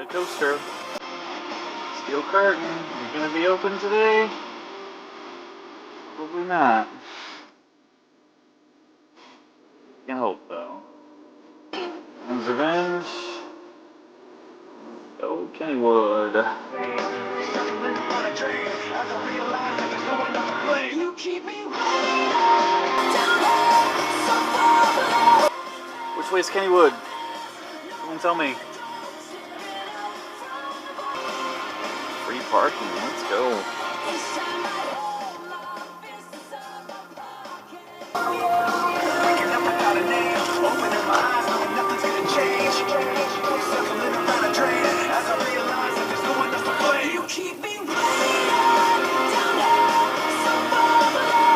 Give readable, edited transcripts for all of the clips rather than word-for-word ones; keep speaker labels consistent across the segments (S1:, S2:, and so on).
S1: coaster. Steel curtain. You gonna be open today? Probably not. Can hope though. Phantom's Revenge. Go Kennywood. Which way is Kennywood? Someone tell me. Free parking, let's go.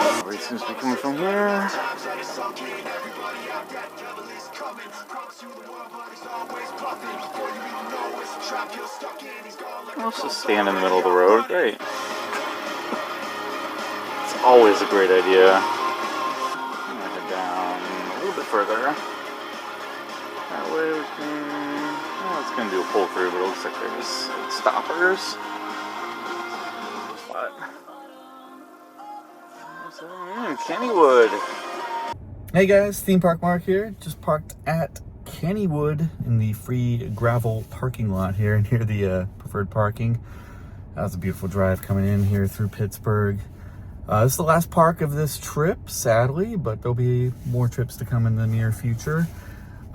S1: Everybody seems to be coming from here. Let's just stand in the middle of the road. Great. It's always a great idea. I'm gonna head down a little bit further. That way we can... Well, it's gonna do a pull through, but it looks like there's stoppers. But... Kennywood.
S2: Hey guys, Theme Park Mark here. Just parked at Kennywood in the free gravel parking lot here near the preferred parking. That was a beautiful drive coming in here through Pittsburgh. This is the last park of this trip, sadly, but there'll be more trips to come in the near future.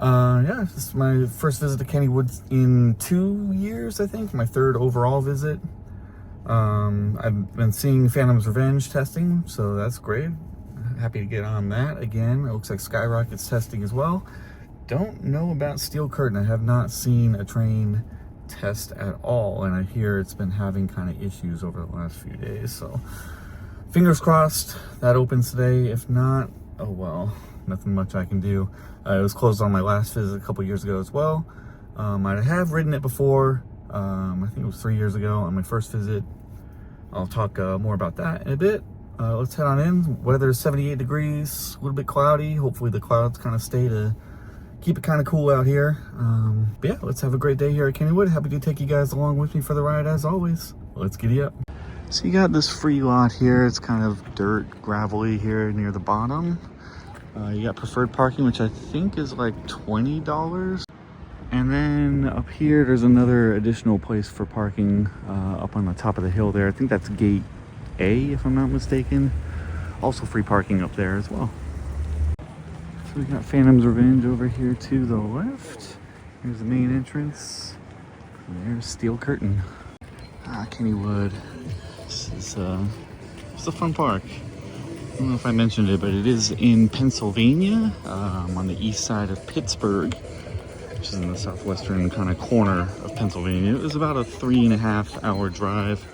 S2: Yeah, this is my first visit to Kennywood in 2 years, I think. My third overall visit. I've been seeing Phantom's Revenge testing, so that's great. Happy to get on that again. It looks like Skyrocket's testing as well. Don't know about Steel Curtain. I have not seen a train test at all, and I hear it's been having kind of issues over the last few days, so fingers crossed that opens today. If not, oh well, nothing much I can do. It was closed on my last visit a couple years ago as well. I have ridden it before. I think it was 3 years ago on my first visit. I'll talk more about that in a bit. Let's head on in. Weather is 78 degrees, a little bit cloudy. Hopefully the clouds kind of stay to keep it kind of cool out here. But yeah, let's have a great day here at Kennywood. Happy to take you guys along with me for the ride as always. Let's giddy up. So you got this free lot here. It's kind of dirt, gravelly here near the bottom. You got preferred parking, which I think is like $20. And then up here, there's another additional place for parking up on the top of the hill there. I think that's gate A, if I'm not mistaken. Also free parking up there as well. So we got Phantom's Revenge over here to the left. Here's the main entrance. And there's Steel Curtain. Kennywood. This is it's a fun park. I don't know if I mentioned it, but it is in Pennsylvania, on the east side of Pittsburgh, which is in the southwestern kind of corner of Pennsylvania. It was about a 3.5 hour drive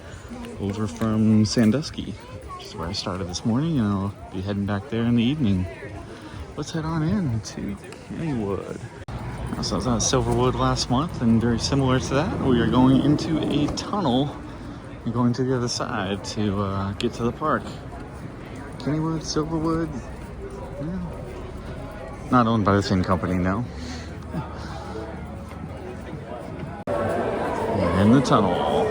S2: over from Sandusky, which is where I started this morning, and I'll be heading back there in the evening. Let's head on in to Kennywood. So I was at Silverwood last month, and very similar to that, we are going into a tunnel and going to the other side to get to the park. Kennywood, Silverwood, yeah. Not owned by the same company, no. In the tunnel.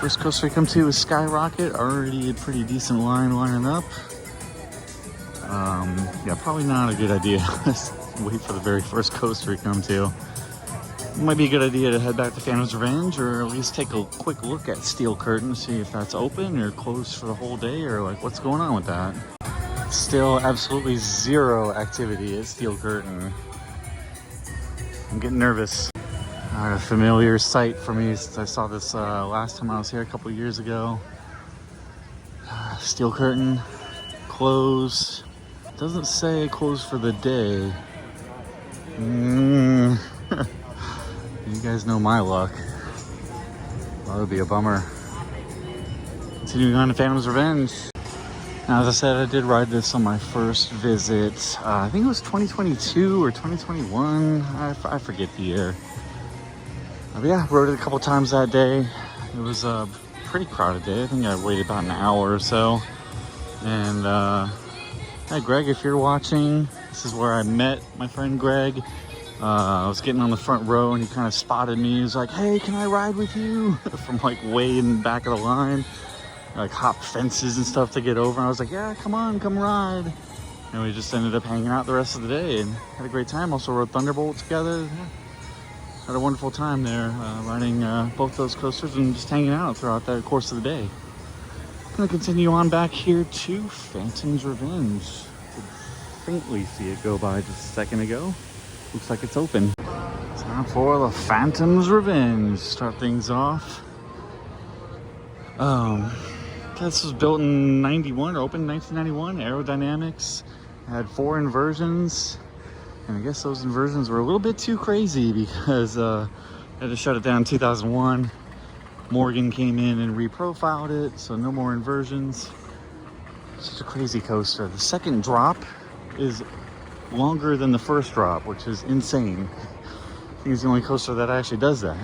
S2: First coaster we come to is Skyrocket. Already a pretty decent line lining up. Yeah, probably not a good idea. Wait for the very first coaster we come to. It might be a good idea to head back to Phantom's Revenge, or at least take a quick look at Steel Curtain, see if that's open or closed for the whole day, or like what's going on with that. Still absolutely zero activity at Steel Curtain. I'm getting nervous. A familiar sight for me since I saw this last time I was here a couple years ago. Steel Curtain closed. Doesn't say closed for the day. You guys know my luck. That would be a bummer. Continuing on to Phantom's Revenge. Now, as I said, I did ride this on my first visit. I think it was 2022 or 2021. I forget the year. But yeah, rode it a couple times that day. It was a pretty crowded day. I think I waited about an hour or so. And hey, Greg, if you're watching, this is where I met my friend Greg I was getting on the front row and he kind of spotted me. He was like, "Hey, can I ride with you?" From like way in the back of the line. Like hop fences and stuff to get over. And I was like, "Yeah, come on, come ride." And we just ended up hanging out the rest of the day and had a great time. Also rode Thunderbolt together. Yeah, had a wonderful time there, riding both those coasters and just hanging out throughout the course of the day. I'm gonna continue on back here to Phantom's Revenge. Could faintly see it go by just a second ago. Looks like it's open. Time for the Phantom's Revenge. Start things off. This was built in 91, or opened in 1991. Aerodynamics. Had 4 inversions. And I guess those inversions were a little bit too crazy because I had to shut it down in 2001. Morgan came in and reprofiled it, so no more inversions. It's just a crazy coaster. The second drop is longer than the first drop, which is insane. I think it's the only coaster that actually does that.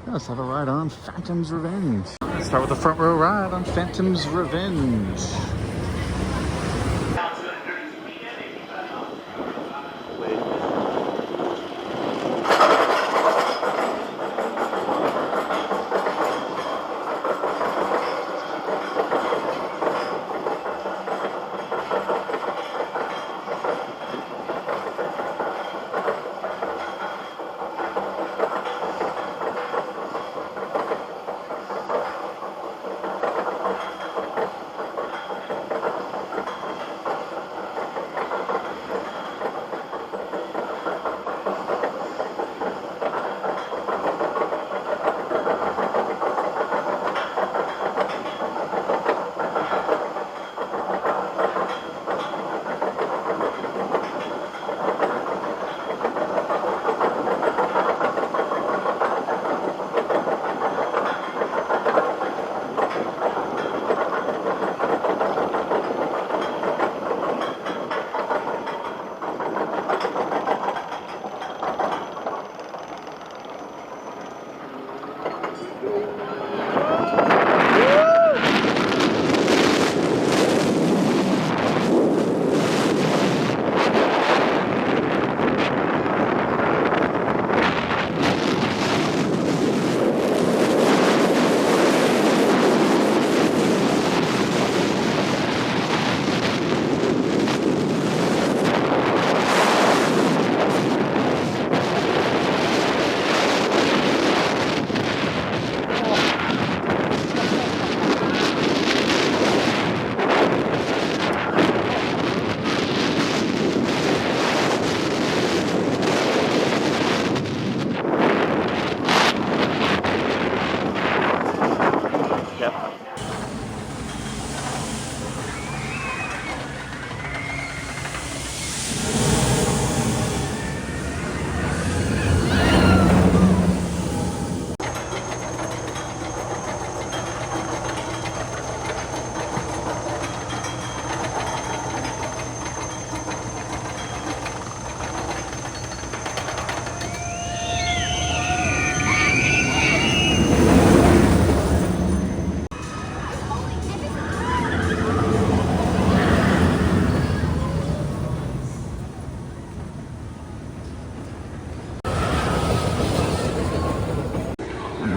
S2: Let's have a ride on Phantom's Revenge. Let's start with the front row ride on Phantom's Revenge.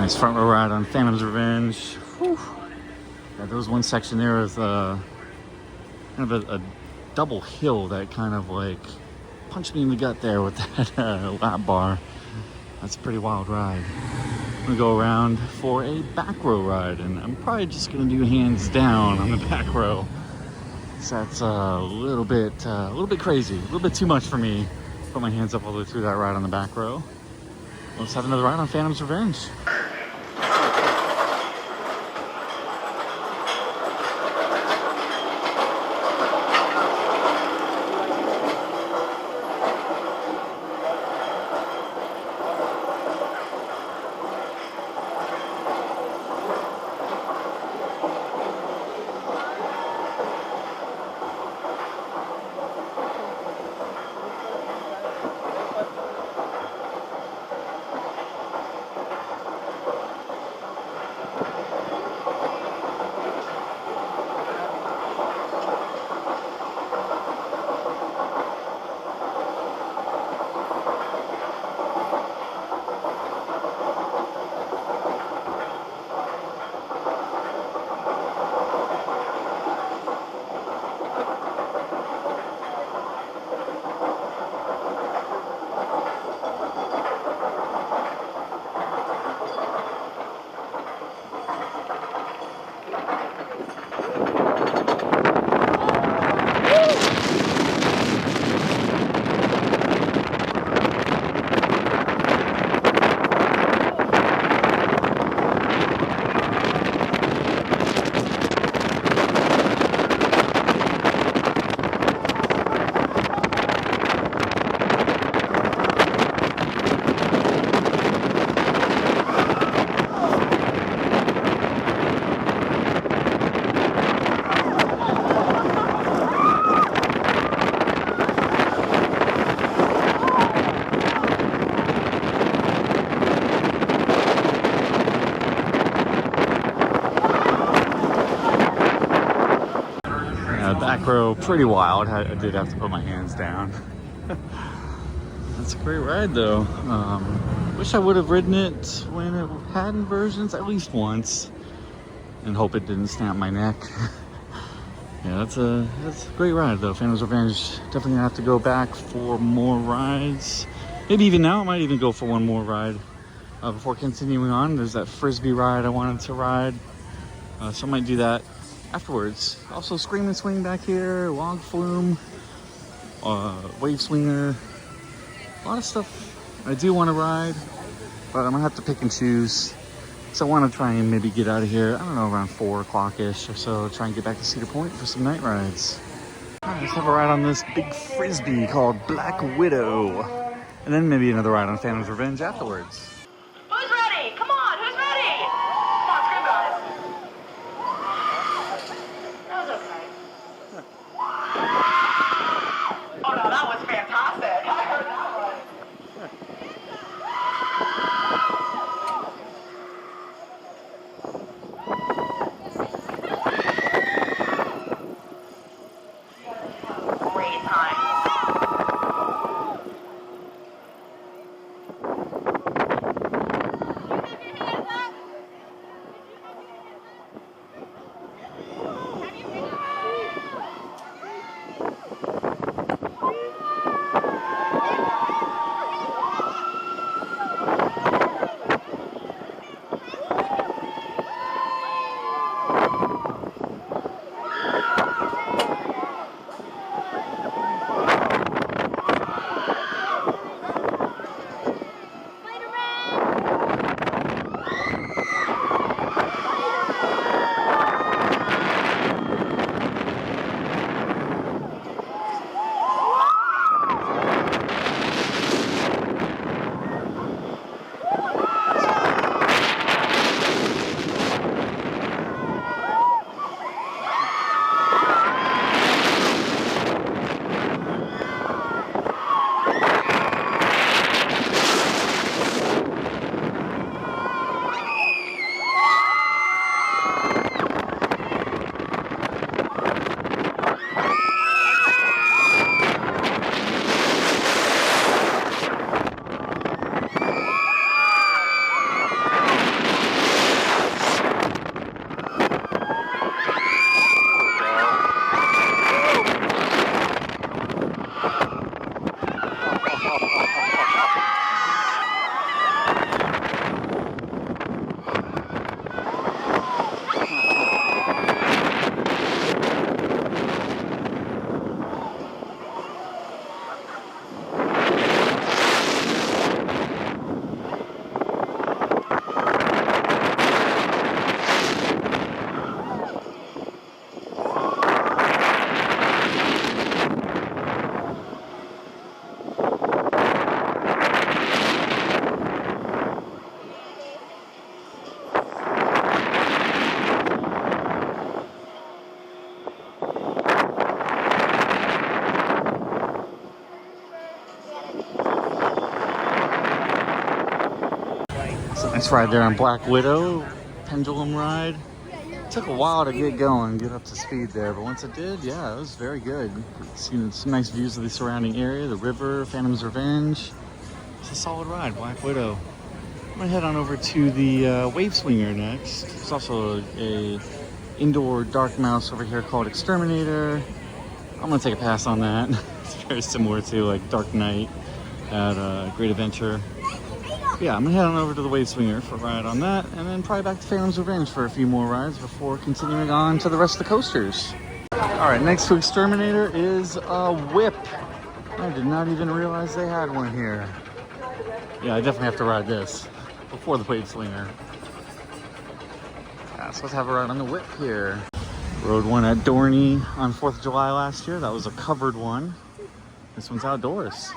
S2: Nice front row ride on Phantom's Revenge. Whew. Yeah, there was one section there with kind of a double hill that kind of like punched me in the gut there with that lap bar. That's a pretty wild ride. I'm gonna go around for a back row ride, and I'm probably just gonna do hands down on the back row. So that's a little bit crazy, a little bit too much for me. Put my hands up all the way through that ride on the back row. Let's have another ride on Phantom's Revenge.
S1: GoPro pretty wild. I did have to put my hands down. That's a great ride though. Wish I would have ridden it when it had inversions at least once, and hope it didn't snap my neck. Yeah, that's a great ride though. Phantom's Revenge. Definitely gonna have to go back for more rides. Maybe even now I might even go for one more ride before continuing on. There's that frisbee ride I wanted to ride, so I might do that afterwards. Also, Scream and Swing back here, log flume, wave swinger. A lot of stuff I do want to ride, but I'm gonna have to pick and choose. So I want to try and maybe get out of here, I don't know, around 4 o'clock-ish or so. Try and get back to Cedar Point for some night rides. All right, let's have a ride on this big frisbee called Black Widow. And then maybe another ride on Phantom's Revenge afterwards.
S3: Who's ready? Come on, who's ready? Come on, scream about it. That was okay. Oh no, that was fantastic. I heard that one. Great time.
S1: Nice ride there on Black Widow, pendulum ride. Took a while to get going, get up to speed there, but once it did, yeah, it was very good. Seen some nice views of the surrounding area, the river, Phantom's Revenge. It's a solid ride, Black Widow. I'm gonna head on over to the wave swinger next. There's also a indoor dark mouse over here called Exterminator. I'm gonna take a pass on that. It's very similar to like Dark Knight at Great Adventure. Yeah, I'm gonna head on over to the wave swinger for a ride on that, and then probably back to Phantom's Revenge for a few more rides before continuing on to the rest of the coasters. All right, next to Exterminator is a whip. I did not even realize they had one here. Yeah, I definitely have to ride this before the wave swinger. Yeah, so let's have a ride on the whip here. Rode one at Dorney on 4th of July last year. That was a covered one. This one's outdoors.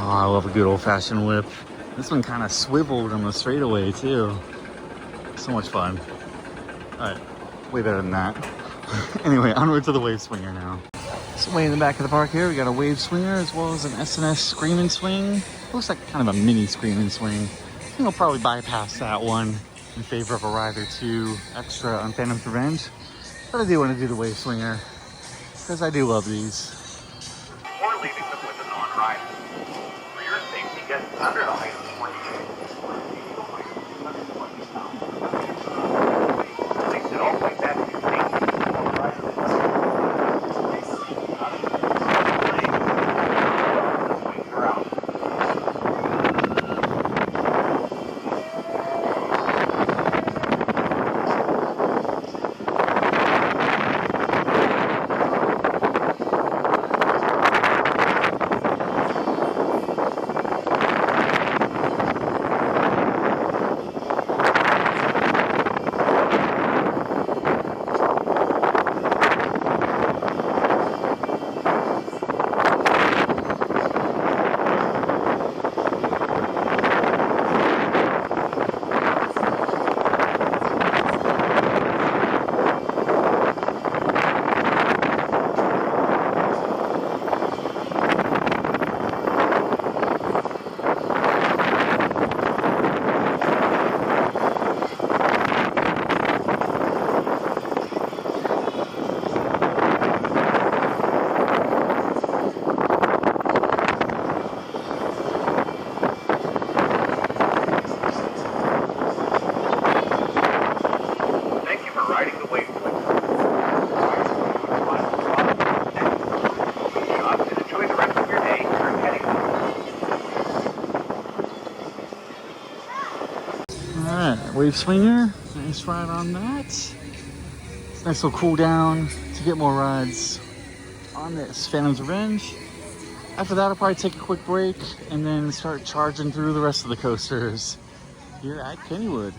S2: I love a good old-fashioned whip. This one kind of swiveled on the straightaway too. So much fun. All right, way better than that. Anyway, onward to the wave swinger now. So way in the back of the park here, we got a wave swinger as well as an S&S screaming swing. Looks like kind of a mini screaming swing. I think I'll probably bypass that one in favor of a ride or two extra on Phantom's Revenge. But I do want to do the wave swinger because I do love these.
S4: Or leaving them with a non-rider. For your safety, get under the height of 20 feet. Place it all like that to your safety. Swings are out.
S2: Wave swinger, nice ride on that. It's nice little cool down to get more rides on this Phantom's Revenge. After that, I'll probably take a quick break and then start charging through the rest of the coasters here at Kennywood.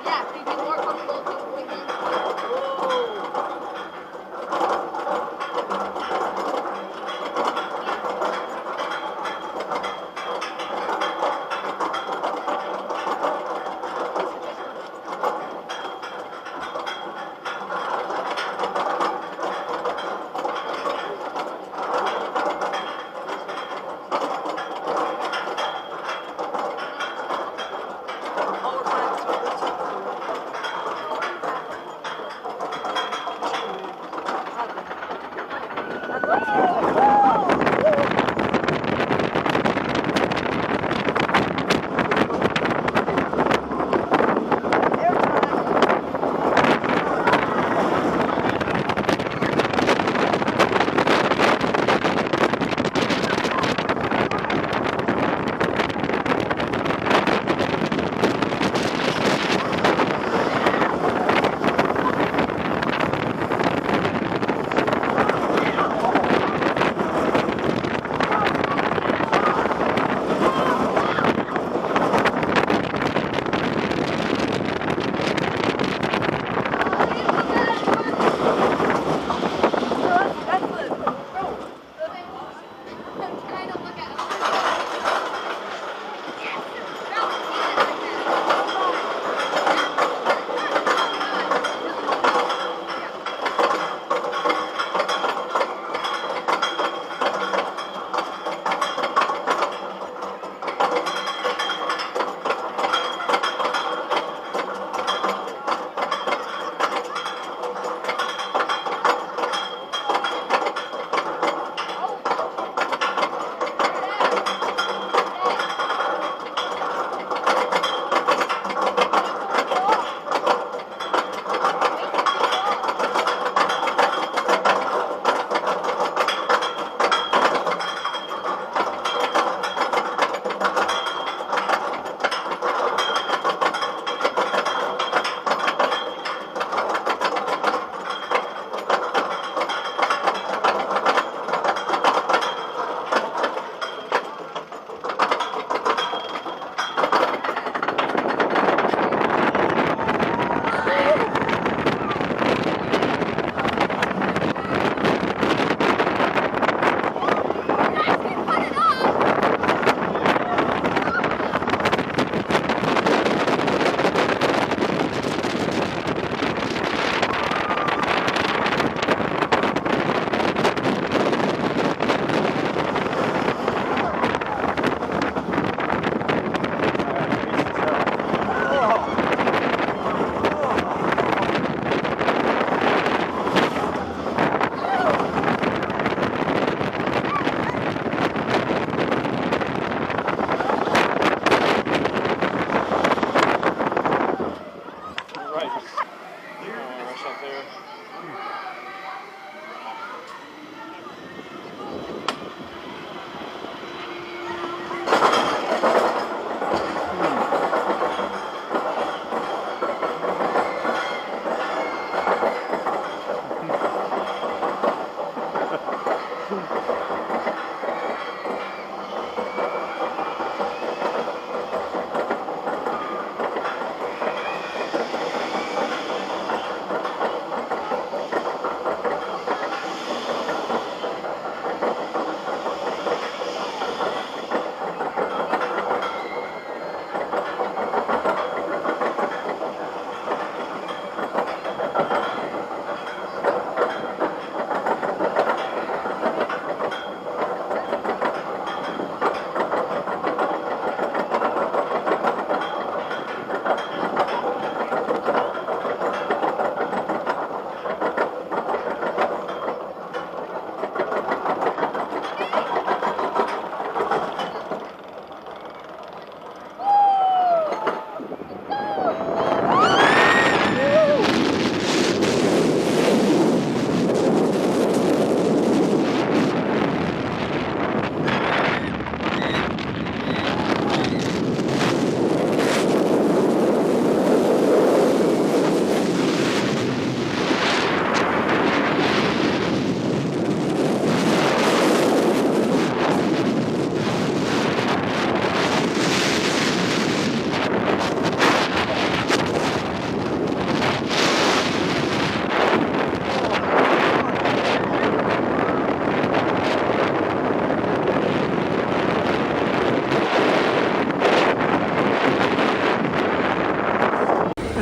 S3: Yeah, you get more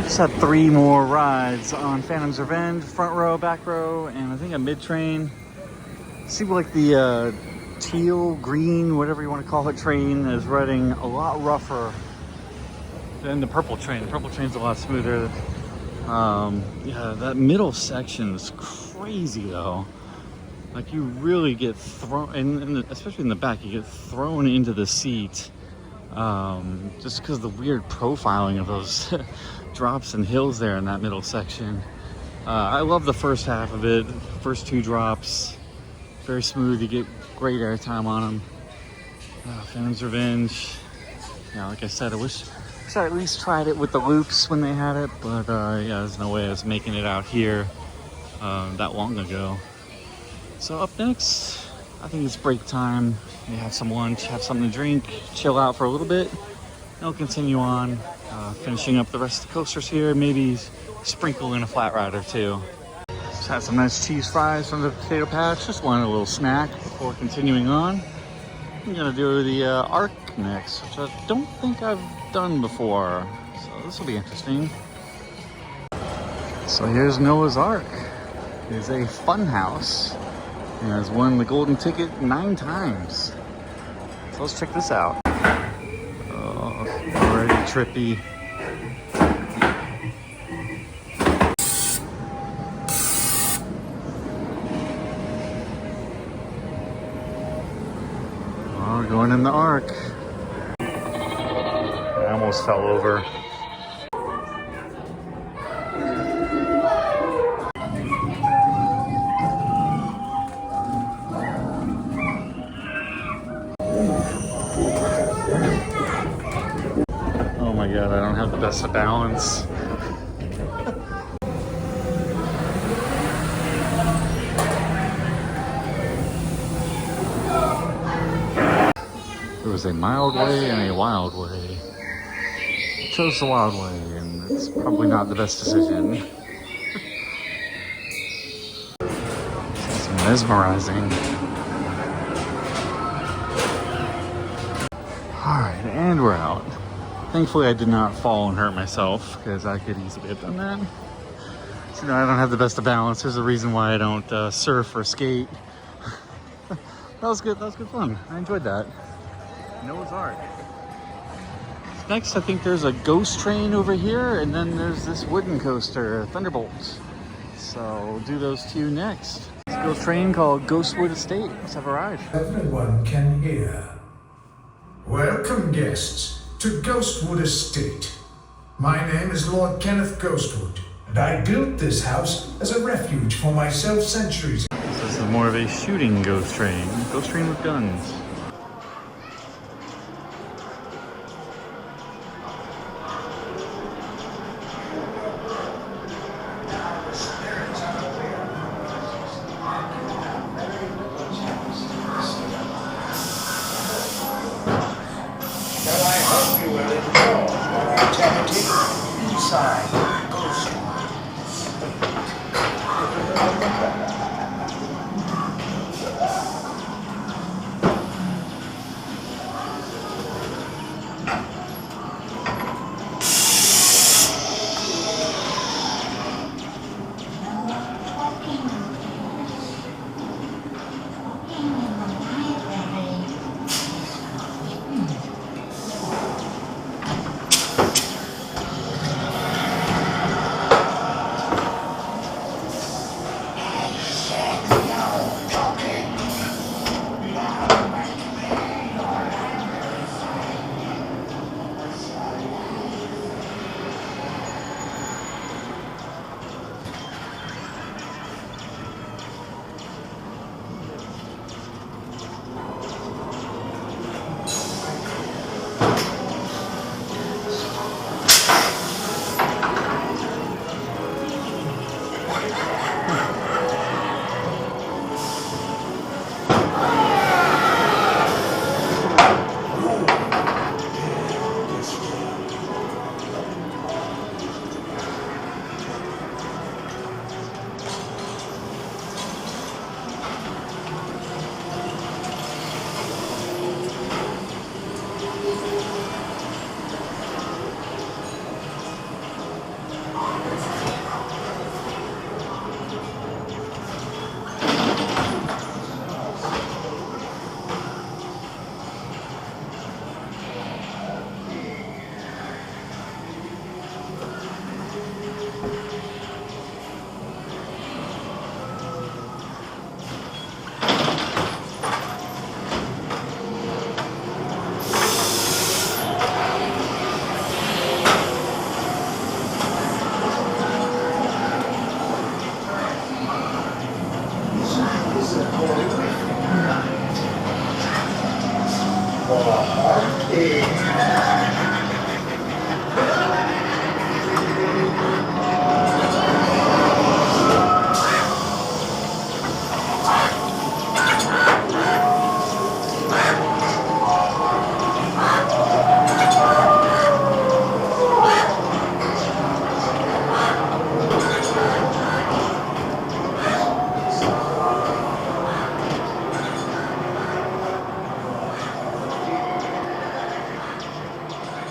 S2: Just had 3 more rides on Phantom's Revenge, front row, back row, and I think a mid-train. Seems like the teal, green, whatever you want to call it, train is riding a lot rougher than the purple train. The purple train's a lot smoother. Yeah, that middle section is crazy though. Like you really get thrown, and especially in the back, you get thrown into the seat just because of the weird profiling of those drops and hills there in that middle section. I love the first half of it, first 2 drops. Very smooth, you get great airtime on them. Phantom's Revenge. Yeah, like I said, I wish I at least tried it with the loops when they had it, but yeah, there's no way I was making it out here that long ago. So up next, I think it's break time. Maybe have some lunch, have something to drink, chill out for a little bit. And I'll continue on, finishing up the rest of the coasters here, maybe sprinkle in a flat ride or 2. Just had some nice cheese fries from the potato patch. Just wanted a little snack before continuing on. I'm gonna do the Ark next, which I don't think I've done before. So this will be interesting. So here's Noah's Ark. It is a fun house. It has won the golden ticket 9 times. So let's check this out. Oh, already trippy. Oh, going in the Ark. I almost fell over. Oh my god, I don't have the best of balance. There was a mild way and a wild way. I chose the wild way, and it's probably not the best decision. It's mesmerizing. Alright, and we're out. Thankfully I did not fall and hurt myself, because I could easily have done that. So, you know, I don't have the best of balance. There's a reason why I don't surf or skate. That was good fun. I enjoyed that. Noah's Ark. Next, I think there's a ghost train over here, and then there's this wooden coaster, Thunderbolt. So we'll do those 2 next. It's a ghost train called Ghostwood Estate. Let's have a ride.
S5: Everyone can hear. Welcome, guests, to Ghostwood Estate. My name is Lord Kenneth Ghostwood, and I built this house as a refuge for myself centuries.
S2: So this is more of a shooting ghost train with guns.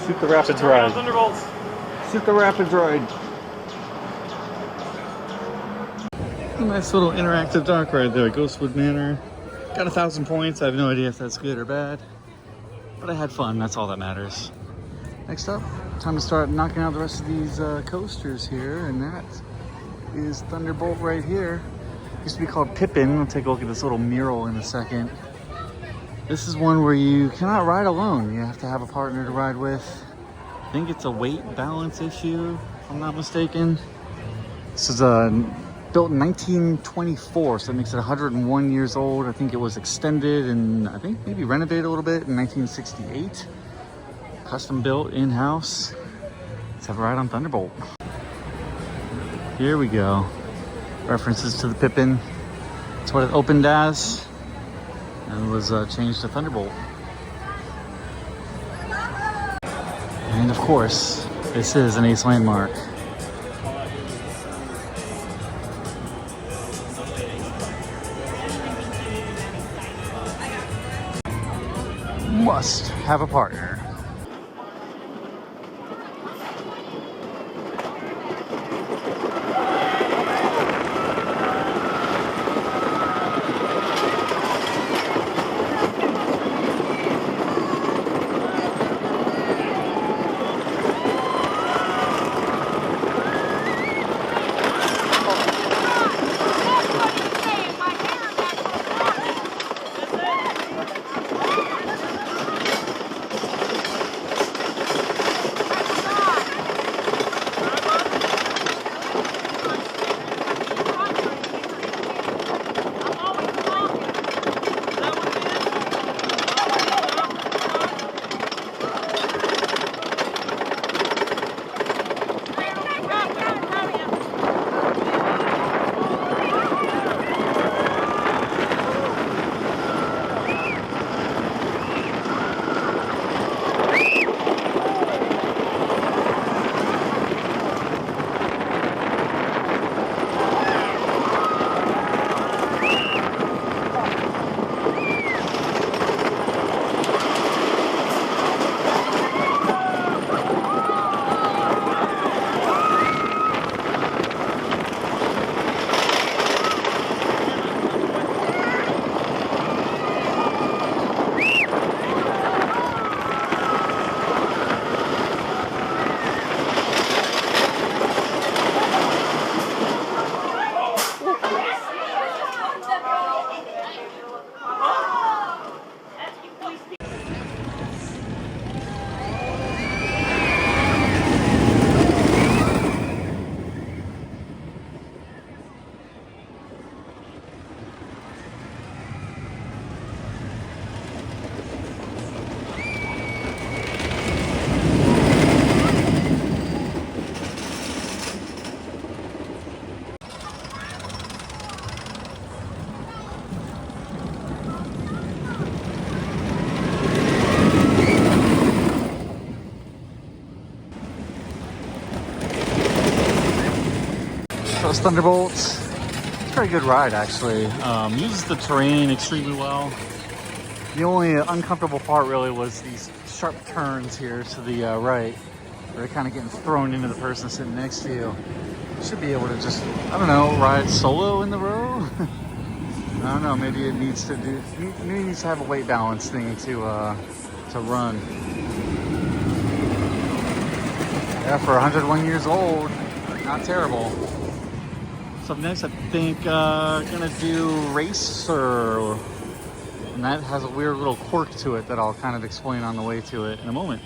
S2: Shoot the Rapids ride.
S1: Thunderbolts.
S2: Shoot the Rapids ride. A nice little interactive dark ride there, Ghostwood Manor. Got 1,000 points. I have no idea if that's good or bad, but I had fun. That's all that matters. Next up, time to start knocking out the rest of these coasters here, and that is Thunderbolt right here. Used to be called Pippin. We'll take a look at this little mural in a second. This is one where you cannot ride alone. You have to have a partner to ride with. I think it's a weight balance issue, if I'm not mistaken. This is built in 1924, so that makes it 101 years old. I think it was extended and I think maybe renovated a little bit in 1968. Custom built in-house. Let's have a ride on Thunderbolt. Here we go. References to the Pippin. That's what it opened as and was changed to Thunderbolt. And of course, this is an Ace landmark. Must have a partner. Thunderbolt. It's a very good ride, actually. Uses the terrain extremely well. The only uncomfortable part really was these sharp turns here to the right, where you're kind of getting thrown into the person sitting next to you. You should be able to just, I don't know, ride solo in the row. I don't know. Maybe it needs to do. Maybe it needs to have a weight balance thing to run. Yeah, for 101 years old, not terrible. So up next, I think gonna do Racer, and that has a weird little quirk to it that I'll kind of explain on the way to it in a moment.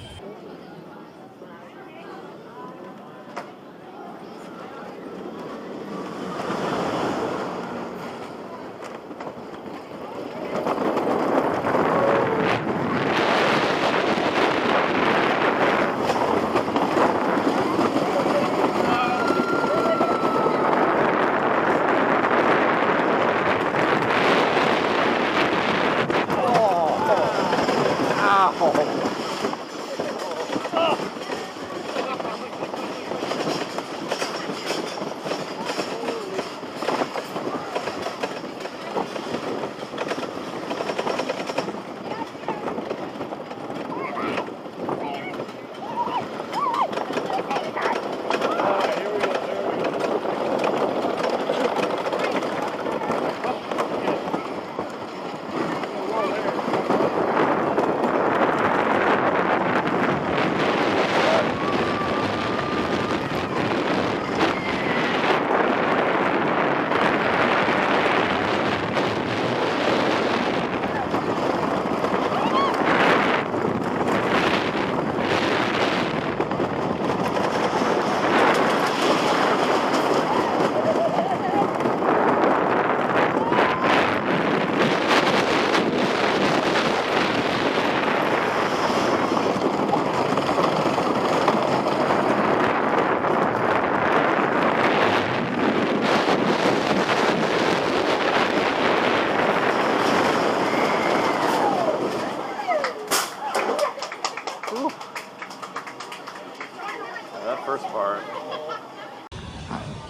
S1: That first part.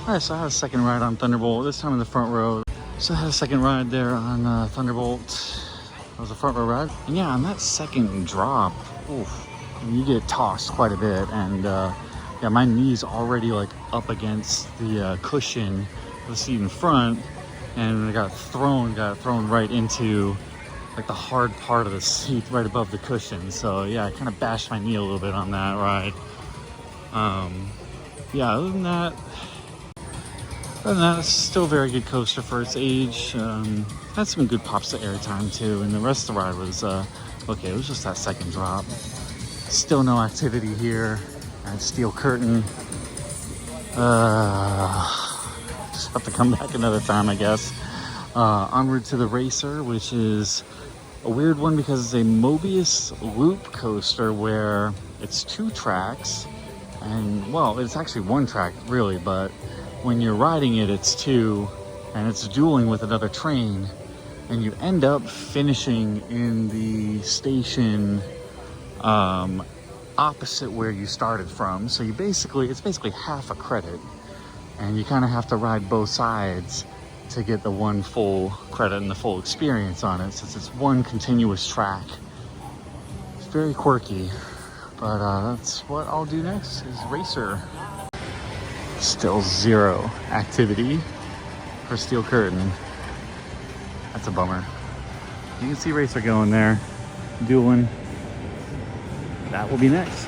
S2: Alright, so I had a second ride on Thunderbolt, this time in the front row. So I had a second ride there on Thunderbolt. That was a front row ride. And yeah, on that second drop, oof, you get tossed quite a bit. And yeah, my knee's already like up against the cushion of the seat in front. And I got thrown right into like the hard part of the seat right above the cushion. So yeah, I kind of bashed my knee a little bit on that ride. Yeah, other than that, it's still a very good coaster for its age. Had some good pops to airtime too, and the rest of the ride was okay. It was just that second drop. Still no activity here at steelcurtain. Just have to come back another time, I guess. Onward to the Racer, which is a weird one because it's a Mobius loop coaster where it's 2 tracks. And well, it's actually 1 track really, but when you're riding it, it's 2, and it's dueling with another train, and you end up finishing in the station opposite where you started from. So it's basically half a credit, and you kind of have to ride both sides to get the 1 full credit and the full experience on it, since it's 1 continuous track. It's very quirky. But that's what I'll do next, is Racer. Still 0 activity for steelcurtain. That's a bummer. You can see Racer going there, dueling. That will be next.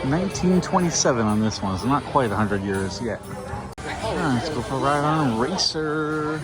S2: 1927 on this one, so not quite 100 years yet. All right, let's go for a ride on Racer.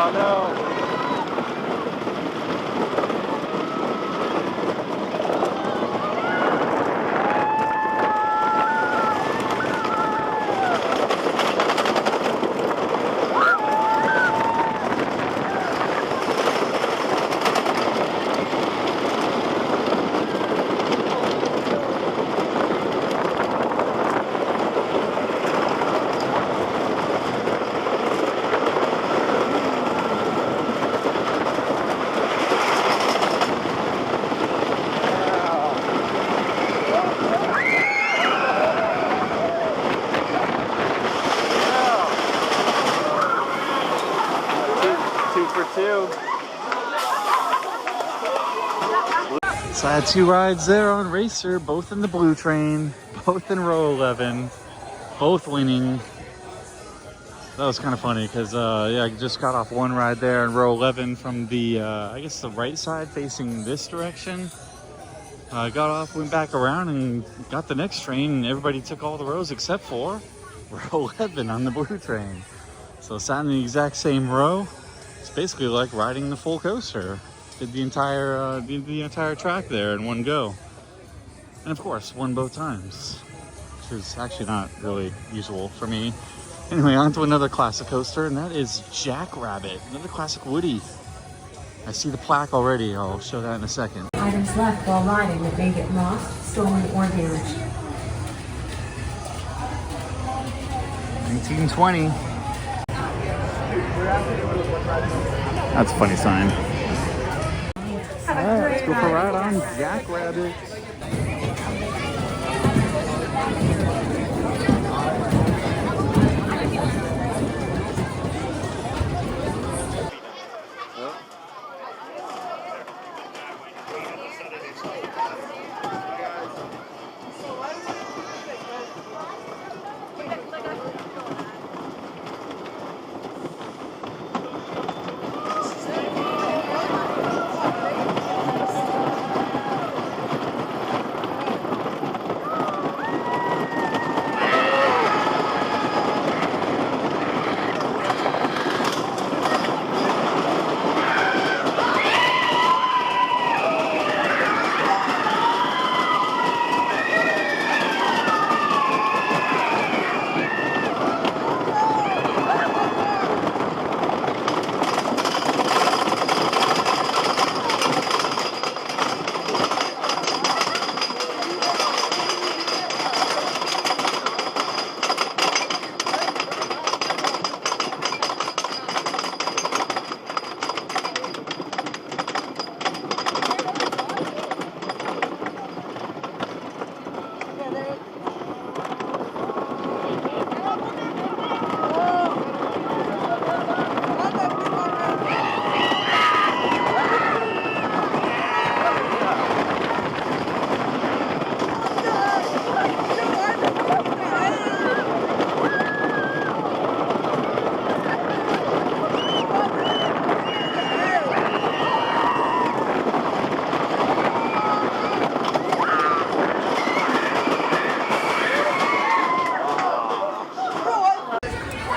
S1: Oh no! So I had 2 rides there on Racer, both in the blue train, both in row 11, both winning. That was kind of funny because yeah, I just got off one ride there in row 11 from the, I guess the right side facing this direction. I got off, went back around and got the next train, and everybody took all the rows except for row 11 on the blue train. So sat in the exact same row. It's basically like riding the full coaster. Did the entire track there in one go. And of course, won both times, which is actually not really usual for me. Anyway, on to another classic coaster, and that is Jackrabbit, another classic Woody. I see the plaque already. I'll show that in a second.
S6: Items left while riding that may get lost, stolen, or damaged.
S1: 1920. That's a funny sign. Alright, let's go for a ride on Jackrabbit.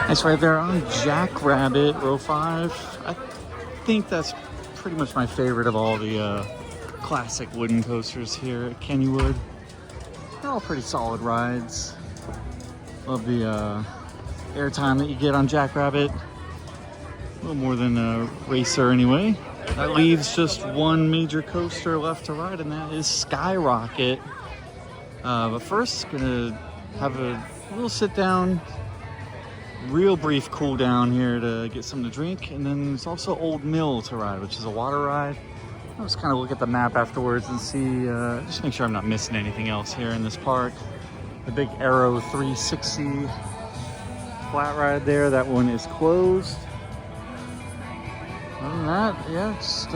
S1: Nice right there on Jackrabbit, row 5. I think that's pretty much my favorite of all the classic wooden coasters here at Kennywood. They're all pretty solid rides. Love the airtime that you get on Jackrabbit. A little more than a Racer anyway. That leaves just one major coaster left to ride, and that is Skyrocket. But first, gonna have a little sit down, real brief cool down here to get something to drink, and then there's also Old Mill to ride, which is a water ride. I'll just kind of look at the map afterwards and see, just make sure I'm not missing anything else here in this park. The big Arrow 360 flat ride there, that one is closed. Other than that, yeah, just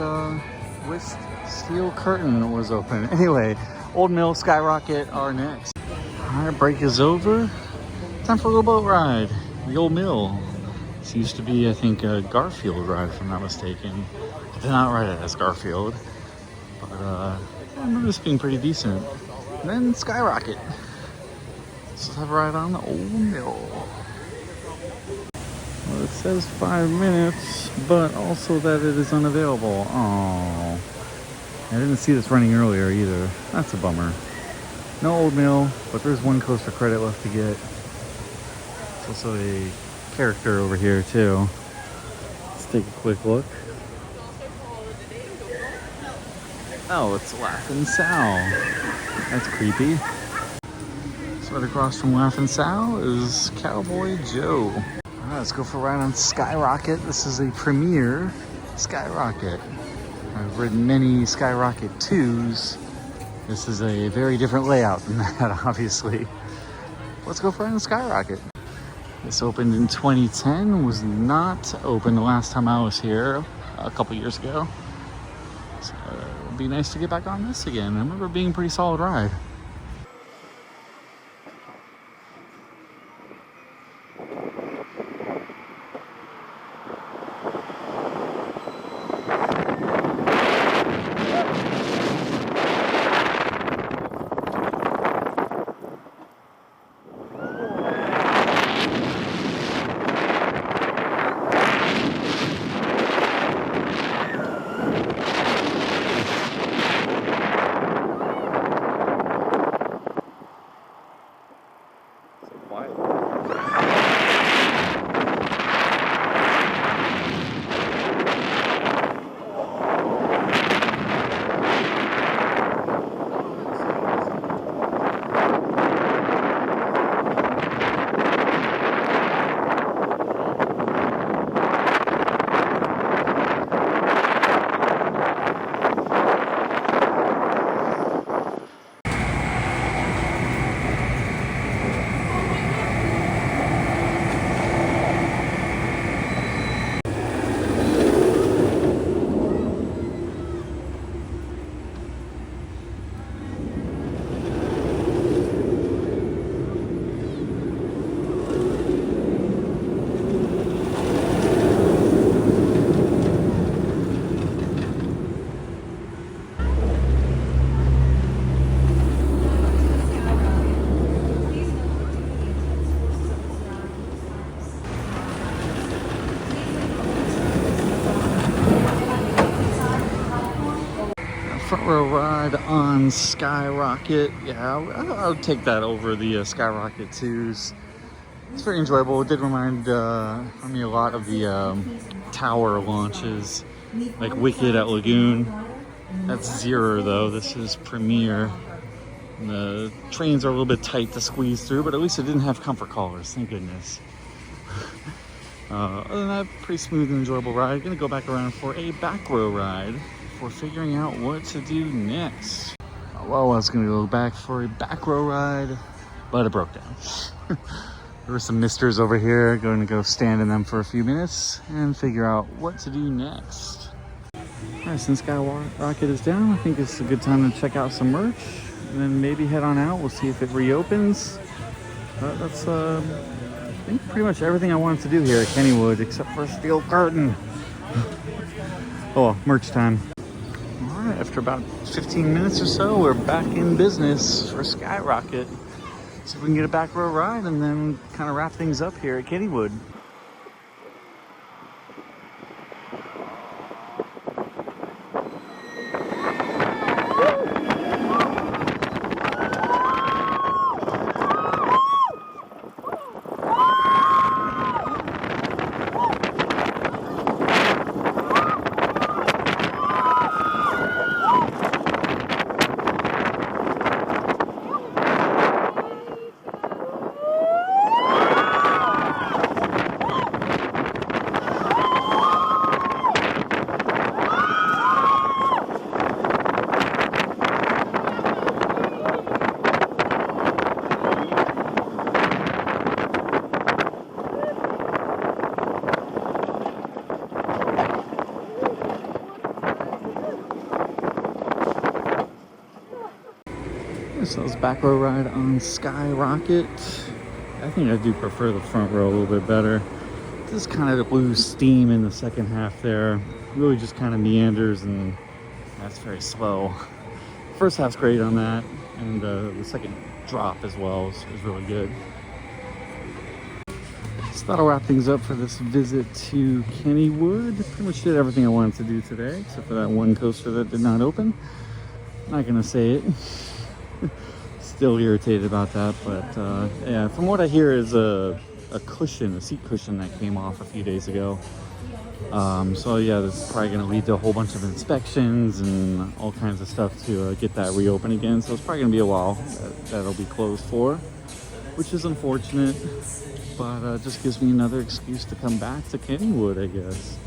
S1: with Steel Curtain was open. Anyway, Old Mill, Skyrocket are next. All right, break is over. Time for a little boat ride. The Old Mill. This used to be, I think, a Garfield ride, if I'm not mistaken. I did not ride it as Garfield, but I remember this being pretty decent. And then Skyrocket. Let's have a ride on the Old Mill. Well,
S2: says 5 minutes, but also that it is unavailable. Oh, I didn't see this running earlier either. That's a bummer. No Old Mill, but there's one coaster credit left to get. There's also a character over here too. Let's take a quick look. Oh, it's Laughin' Sal. That's creepy. So right across from Laughin' Sal is Cowboy Joe. Alright, let's go for a ride on Skyrocket. This is a premier Skyrocket. I've ridden many Skyrocket 2s. This is a very different layout than that, obviously. Let's go for a ride on Skyrocket. This opened in 2010, was not open the last time I was here, a couple years ago. So it'll be nice to get back on this again. I remember it being a pretty solid ride. Front row ride on Skyrocket. Yeah, I would take that over the Skyrocket 2s. It's very enjoyable. It did remind me a lot of the tower launches, like Wicked at Lagoon. That's Zero though. This is Premier. And the trains are a little bit tight to squeeze through, but at least it didn't have comfort collars. Thank goodness. Other than that, pretty smooth and enjoyable ride. Gonna go back around for a back row ride. We're figuring out what to do next. Well, I was gonna go back for a back row ride, but it broke down. There were some misters over here. Going to go stand in them for a few minutes and figure out what to do next. All right, since Skyrocket is down, I think it's a good time to check out some merch and then maybe head on out. We'll see if it reopens. But that's I think pretty much everything I wanted to do here at Kennywood except for steelcurtain. Oh, merch time. After about 15 minutes or so, we're back in business for Skyrocket. See if we can get a back row ride and then kind of wrap things up here at Kennywood. So it's back row ride on Skyrocket. I think I do prefer the front row a little bit better. Just kind of lose steam in the second half there. Really just kind of meanders and that's very slow. First half's great on that, and the second drop as well is really good. It's that'll wrap things up for this visit to Kennywood. Pretty much did everything I wanted to do today, except for that one coaster that did not open. Not gonna say it. Still irritated about that, but yeah, from what I hear is a cushion, a seat cushion that came off a few days ago. So yeah, this is probably gonna lead to a whole bunch of inspections and all kinds of stuff to get that reopened again. So it's probably gonna be a while that'll be closed for, which is unfortunate, but just gives me another excuse to come back to Kennywood, I guess.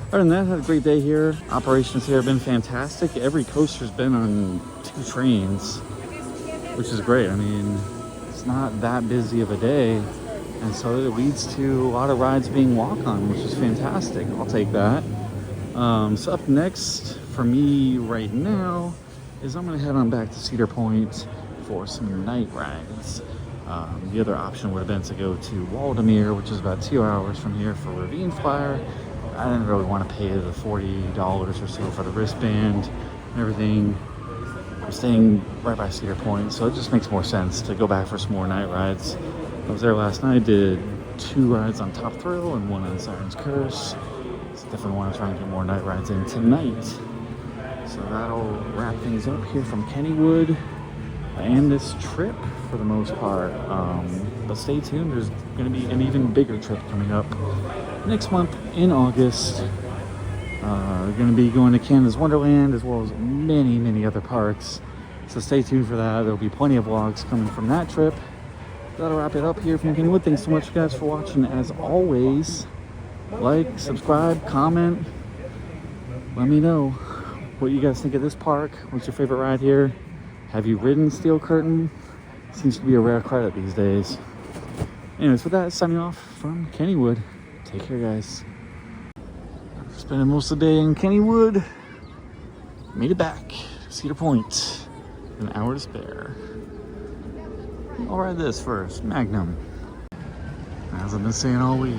S2: Other than that, had a great day here. Operations here have been fantastic. Every coaster's been on 2 trains, which is great. I mean, it's not that busy of a day, and so it leads to a lot of rides being walk-on, which is fantastic. I'll take that. So up next for me right now is I'm gonna head on back to Cedar Point for some night rides. The other option would have been to go to Waldemere, which is about 2 hours from here, for Ravine Flyer. I didn't really want to pay the $40 or so for the wristband and everything. I'm staying right by Cedar Point, so it just makes more sense to go back for some more night rides. I was there last night, did 2 rides on Top Thrill and 1 on Siren's Curse. So definitely want to try and get more night rides in tonight. So that'll wrap things up here from Kennywood and this trip for the most part. But stay tuned, there's going to be an even bigger trip coming up next month in August. We're going to be going to Canada's Wonderland as well as many other parks. So stay tuned for that. There'll be plenty of vlogs coming from that trip. That'll wrap it up here from Kennywood. Thanks so much, guys, for watching. As always, like, subscribe, comment. Let me know what you guys think of this park. What's your favorite ride here? Have you ridden Steelcurtain? Seems to be a rare credit these days. Anyways, with that, signing off from Kennywood. Take care, guys. Spending most of the day in Kennywood. Made it back. Cedar Point. An hour to spare. I'll ride this first. Magnum. As I've been saying all week,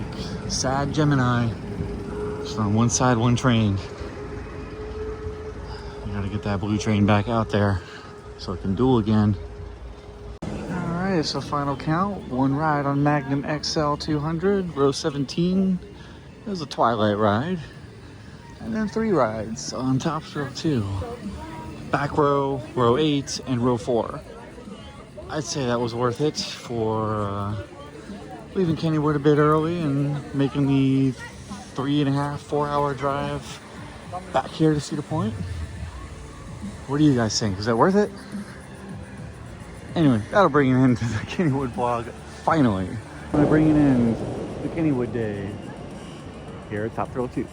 S2: sad Gemini. Just on one side, one train. You gotta get that blue train back out there so it can duel again. Alright, so final count. 1 ride on Magnum XL 200, row 17. It was a twilight ride. And then 3 rides on Top Thrill 2. Back row, row 8, and row 4. I'd say that was worth it for leaving Kennywood a bit early and making the 3.5, 4 hour drive back here to Cedar Point. What do you guys think? Is that worth it? Anyway, that'll bring it into the Kennywood vlog. Finally, I'm bringing in the Kennywood day here at Top Thrill 2.